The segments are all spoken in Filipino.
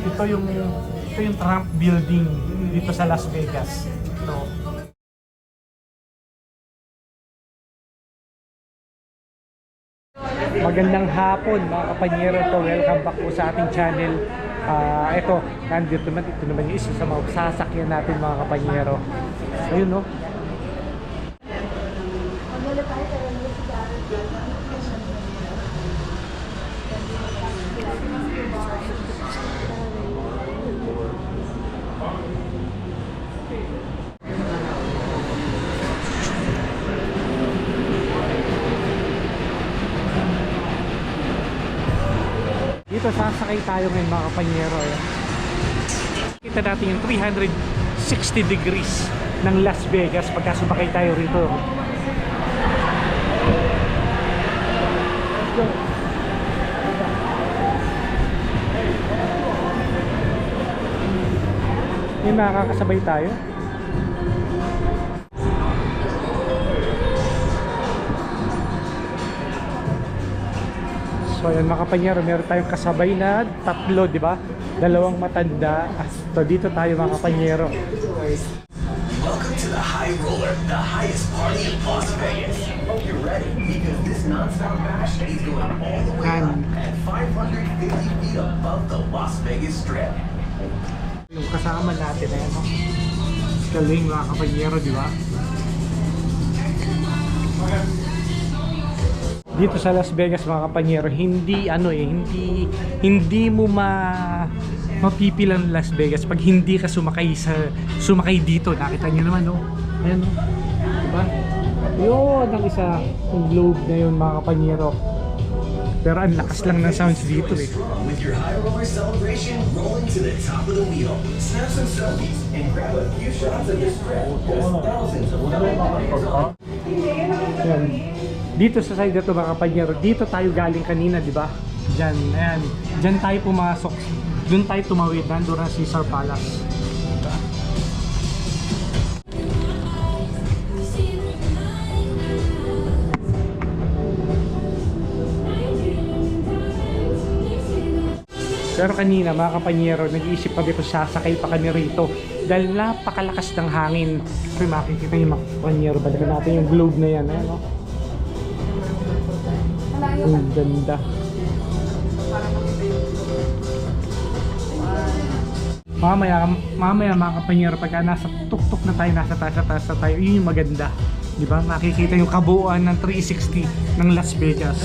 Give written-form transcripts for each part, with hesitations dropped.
ito yung Trump Building dito sa Las Vegas. No. Magandang hapon mga kapanyero, to welcome back po sa ating channel. Ito naman yung isa sa mga sasakyan natin mga kapanyero. Ayun no. Dito sasakay tayo ngayon mga kapanyero. Kita natin yung 360 degrees ng Las Vegas pagka sumakay tayo rito. May makakasabay tayo. So ayan mga kapanyero, meron tayong kasabay na tatlo, di ba? Dalawang matanda. So dito tayo mga kapanyero. Welcome to the High Roller, the highest party in Las Vegas. Hope you're ready because this non-stop bash is going all the way up at 550 feet above the Las Vegas Strip. Yung kasama natin ay ano? Galing mga kapanyero, di ba? Dito sa Las Vegas mga kapanyero, hindi mo mapipilan Las Vegas pag hindi ka sumakay dito. Nakita niyo naman no. Ayan no. Diba? Yun ang isa, yung globe na yun mga kapanyero. Pero ang lakas lang ng sounds dito eh. With your High Roller celebration rolling to the top of the wheel. Snap some selfies and grab a few shots of this strip. There's thousands of Yan. Dito sa side na ito mga kapanyero, dito tayo galing kanina, di ba? Diyan, ayan. Diyan tayo pumasok. Doon tayo tumawid, nandun ang Caesar Palace. Diba? Pero kanina mga kapanyero, nag-iisip kami kung sasakay pa kami rito dahil napakalakas ng hangin. Pero makikita yung mga kapanyero, balikan natin yung globe na yan. Ayan, no? Ang ganda. Mamaya mga kapanyero, pagka nasa tuktok na tayo, nasa taas na tayo, yun yung maganda. Diba? Makikita yung kabuuan ng 360 ng Las Vegas.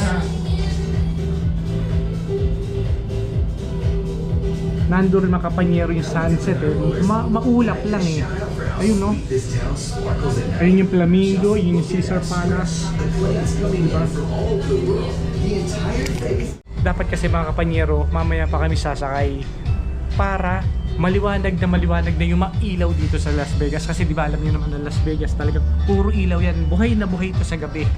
Nandun rin mga kapanyero yung sunset eh. Maulap lang eh. Ayun no. Ayun yung Flamingo, yun yung Caesar Palace. Diba? Dapat kasi mga kapanyero, mamaya pa kami sasakay para maliwanag na yung mailaw dito sa Las Vegas. Kasi di ba alam niyo naman na Las Vegas talaga puro ilaw yan. Buhay na buhay ito sa gabi.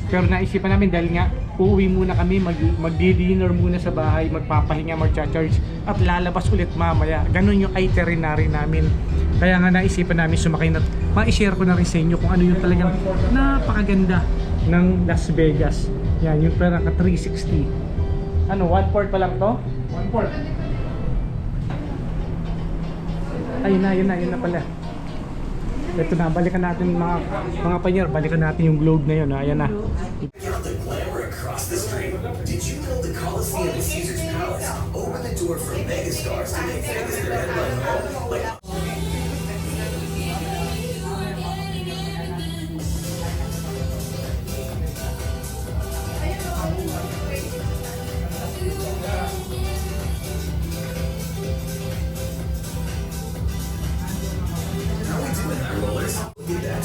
Pero naisipan namin dahil nga uuwi muna kami, magdi-dinner muna sa bahay, magpapahinga, magcha-charge at lalabas ulit mamaya. Ganun yung itinerary namin. Kaya nga naisipan namin sumakay na, ma-share ko na rin sa inyo kung ano yung talagang napakaganda ng Las Vegas. Yan, yung parang 360. Ano, 1/4 pa lang to? 1/4. Ayun na pala. Ito na, balikan natin mga panyer, balikan natin yung globe na yun. Ayan na. The glamour across the street. Did you know the Coliseum and Caesar's Palace open the door for megastars to make Vegas their headline home? Like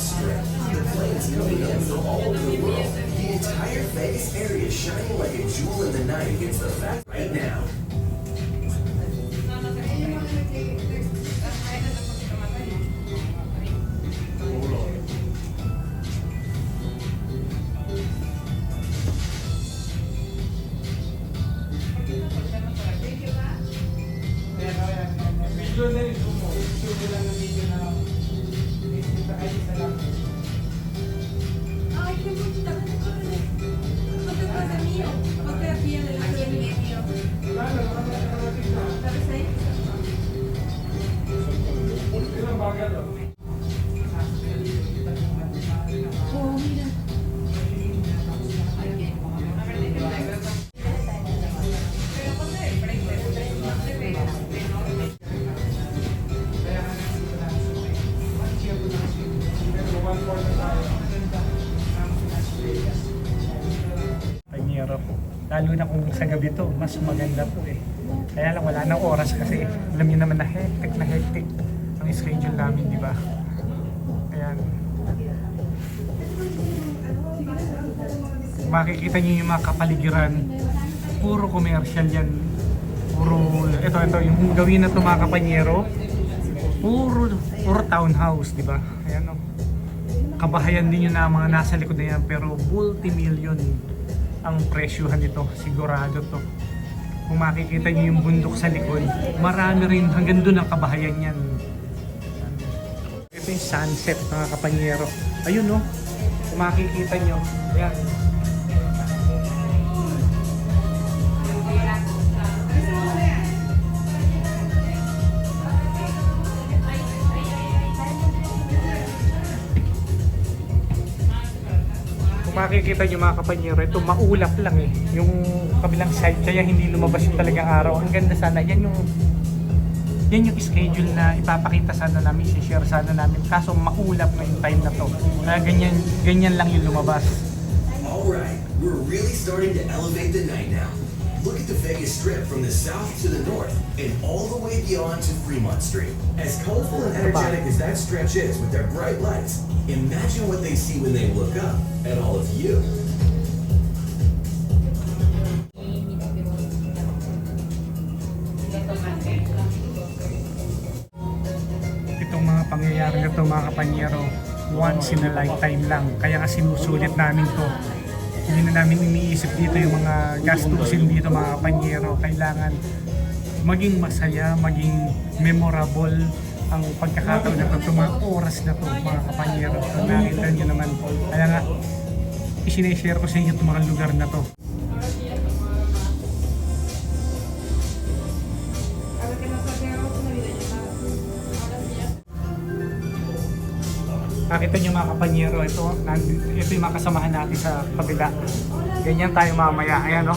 Strip. The planes coming in from all over the world. The entire Vegas area is shining like a jewel in the night. It's the fact right now. lalo na kung sa gabi to, mas maganda po eh. Kaya lang wala nang oras kasi alam niyo naman na hectic ang schedule namin, di ba? Ayan. Makikita niyo yung mga kapaligiran, puro commercial yan. Puro, ito, yung gawin na ito mga kapanyero, puro townhouse, di ba? Ayan o. Kabahayan din yun na mga nasa likod na yan, pero multi-million ang presyuhan nito, sigurado to. Kung makikita niyo yung bundok sa likod, marami rin, hanggang doon ang kabahayan yan. Ito yung sunset mga kapanyero. Ayun o, kung makikita niyo, ayan. Kung makikita nyo mga kapanyero, ito maulap lang eh. Yung kabilang side, kaya hindi lumabas yung talagang araw. Ang ganda sana, yan yung schedule na ipapakita sana namin, share sana namin. Kaso maulap na yung time na to. Kaya ganyan lang yung lumabas. Alright, we're really starting to elevate the night now. Look at the Vegas Strip from the south to the north and all the way beyond to Fremont Street. As colorful and energetic as that stretch is with their bright lights, imagine what they see when they look up at all of you. Itong mga pangyayari na ito mga kapanyero, once in a lifetime lang. Kaya nga sinusulit namin to. Hindi na namin iniisip dito yung mga gastusin dito mga kapanyero. Kailangan maging masaya, maging memorable ang pagkakataon na ito, itong mga oras na ito mga kapanyero. So nakita nyo naman, kaya nga isineshare ko sa inyo itong mga lugar na to. Nakita nyo mga kapanyero, ito yung mga kasamahan natin sa kabila. Ganyan tayo mamaya, ayan o.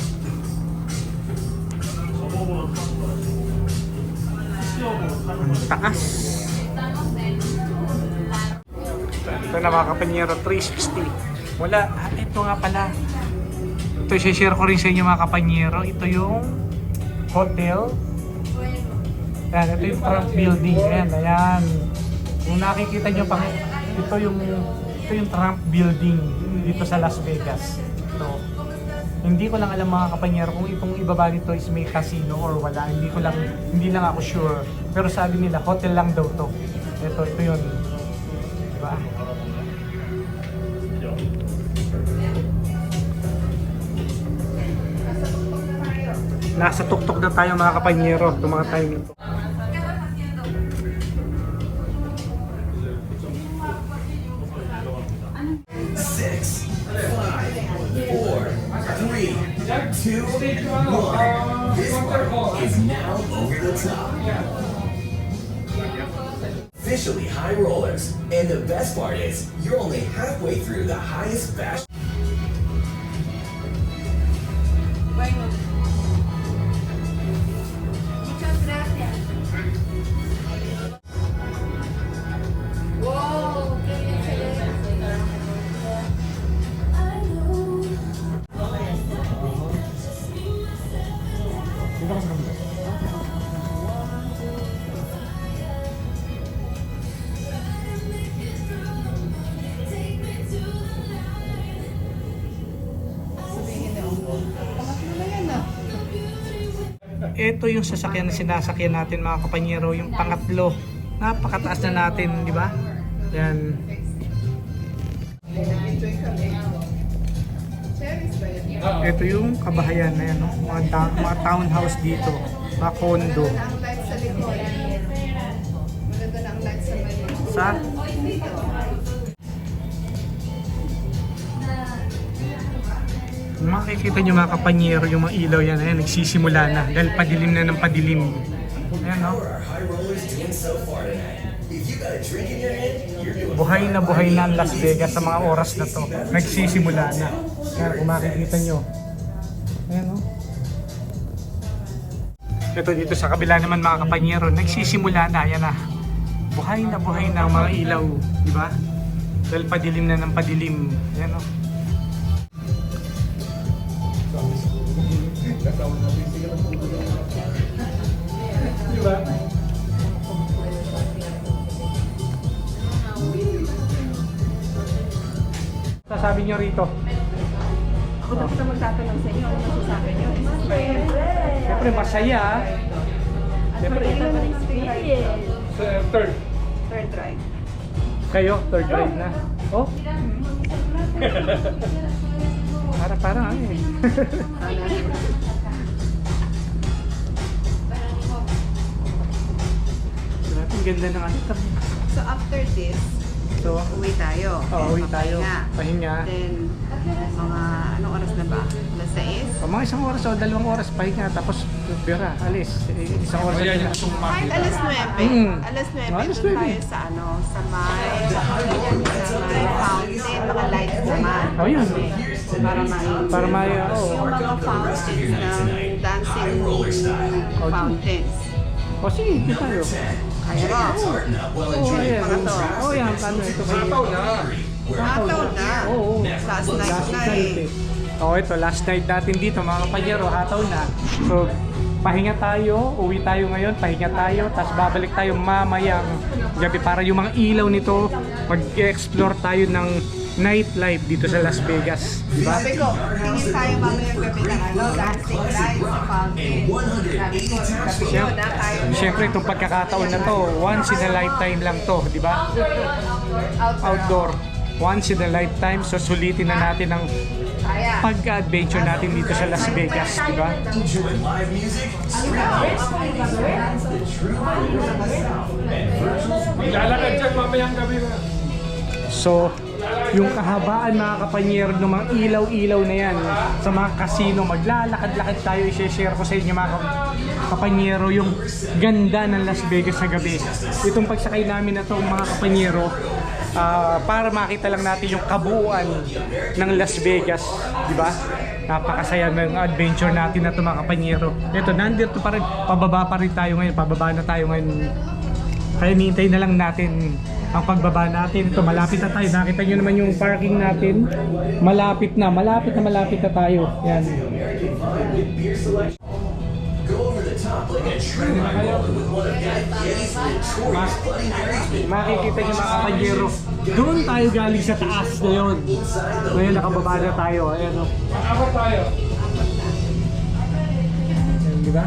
Ang taas. Ito na mga kapanyero, 360. Wala, ito nga pala. Ito share ko rin sa inyo mga kapanyero. Ito yung hotel. Ayan, ito yung front building. Ayan. Kung nakikita nyo pang ito yung Trump Building dito sa Las Vegas. Ito. Hindi ko lang alam mga kapanyero kung itong ibaba nito is may casino or wala. Hindi lang ako sure. Pero sabi nila hotel lang daw to. Ito yun. Diba? Nasa tuktok na tayo mga kapanyero itong mga time nito. 6, 5, 4, 3, 2, 1. This party is now over the top. Officially high rollers, and the best part is you're only halfway through the highest bash. Bueno. Muchas gracias. Wow, qué bien se ve. Dito ka sa kabila. Ito yung sasakyan na sinasakyan natin mga kapanyero, yung pangatlo. Napakataas na natin, di ba? Yan. Ito yung kabahayan na yan, no? Mga townhouse dito, mga condo. Ang light sa likod. Maganda na ang light sa may. Sa? Kung makikita nyo mga kapanyero, yung mga ilaw yan, ayan, nagsisimula na dahil padilim na ng padilim. Ayan, no? How are our high rollers doing so far tonight? If you got a drink in your hand, you're doing Buhay na ang Las Vegas sa mga oras na to. Nagsisimula na. Ayan, kung makikita nyo. Ayan, no? Ito dito sa kabila naman mga kapanyero, nagsisimula na. Ayan na. Buhay na ang mga ilaw. Di ba? Dahil padilim na ng padilim. Ayan, no? masasabi nyo rito? Ako dapat ang magtatanong sa inyo. Ano masasabi nyo? Siyempre masaya. Siyempre, Experience. third. Third ride. Kayo, third ride na. Oh? Parang ano eh. Grabe, ang ganda ng ano. So after this, So, uwi tayo. uwi tayo. Pahinga. Then, mga anong oras na ba? Alas 6? O, mga isang oras o 2 oras pahinga. Tapos, bira, alis. Isang oras na. Kahit alas 9. Alas 9. Alas Doon 9. tayo sa ano, sa may fountain, mga lights naman. Oh, yun. Para may Oo. yung mga fountains ng dancing fountains. O, sige, di tayo. Kaya ba? Oo, ayan. Oo, yan. Ano, ito kayo. Hataw na. Oo. Last night Last na night eh. eh. Oh, ito, last night natin dito, mga kapanyero, hataw na. So, pahinga tayo, uwi tayo ngayon, pahinga tayo, tapos babalik tayo mamayang gabi para yung mga ilaw nito, mag-explore tayo ng nightlife dito sa Las Vegas. Diba? Sabi ko, tingin tayo mamayang gabi ng ano, dancing lights sa fountain. Sabi ko, gabi yun na tayo. Siyempre, itong pagkakataon na to, once in a lifetime lang to, di ba? Outdoor. Once in a lifetime, so sulitin na natin ang Kaya. pag-adventure natin dito sa Las Vegas, di ba? Enjoy live music, streaming, the true Hollywood of the South, and virtual Lalakad dyan mamayang gabi na. So, yung kahabaan mga kapanyero ng mga ilaw-ilaw na yan sa mga casino, maglalakad-lakad tayo, i-share ko sa inyo mga kapanyero yung ganda ng Las Vegas sa gabi. Itong pagsakay namin na to mga kapanyero, para makita lang natin yung kabuuan ng Las Vegas, di ba? Napakasaya ng adventure natin na to mga kapanyero. Ito, nandito pa rin, pababa pa rin tayo ngayon, pababa na tayo ngayon. Kaya nihintay na lang natin ang pagbaba natin. Ito, malapit na tayo. Nakita nyo naman yung parking natin. Malapit na tayo. Yan. Go over the top like a true high roller with one of Guy Fieri's notorious Bloody Marys made Makikita nyo mga kapanyero. Doon tayo galing sa taas ngayon. Ngayon nakababa na tayo. Ayan o. Ako tayo. Ayan, di ba?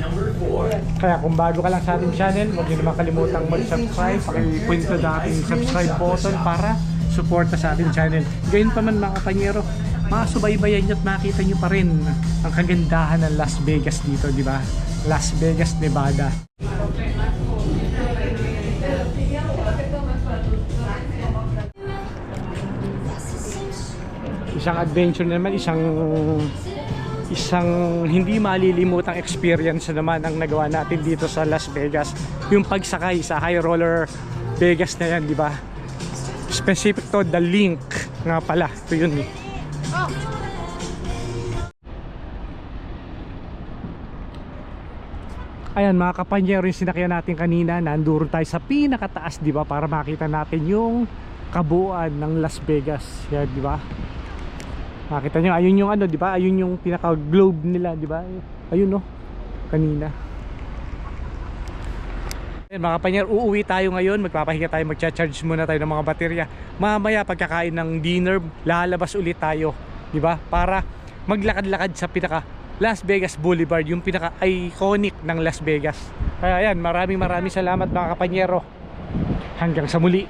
number 4. Kaya kung bago ka lang sa ating channel, huwag nyo naman kalimutang mag-subscribe. Paki-point na ating subscribe button para suporta sa ating channel. Gayun pa man mga kapanyero, makasubaybayan nyo at makita nyo pa rin ang kagandahan ng Las Vegas dito, di ba? Las Vegas, Nevada. Isang adventure naman, isang hindi malilimutang experience naman ang nagawa natin dito sa Las Vegas. Yung pagsakay sa High Roller Vegas na yan, di ba? Specific to, the Link nga pala. Ito yun eh. Ayan mga kapanyero, yung sinakyan natin kanina, nandoon tayo sa pinakataas, di ba? Para makita natin yung kabuuan ng Las Vegas. Yan, di ba? Makita nyo, ayun yung ano, di ba? Ayun yung pinaka-globe nila, di ba? Ayun no, kanina. Ayan, mga kapanyero, uuwi tayo ngayon. Magpapahinga tayo, magcha-charge muna tayo ng mga baterya. Mamaya pagkakain ng dinner, lalabas ulit tayo, di ba? Para maglakad-lakad sa pinaka Las Vegas Boulevard, yung pinaka-iconic ng Las Vegas. Kaya ayan, maraming salamat mga kapanyero. Hanggang sa muli.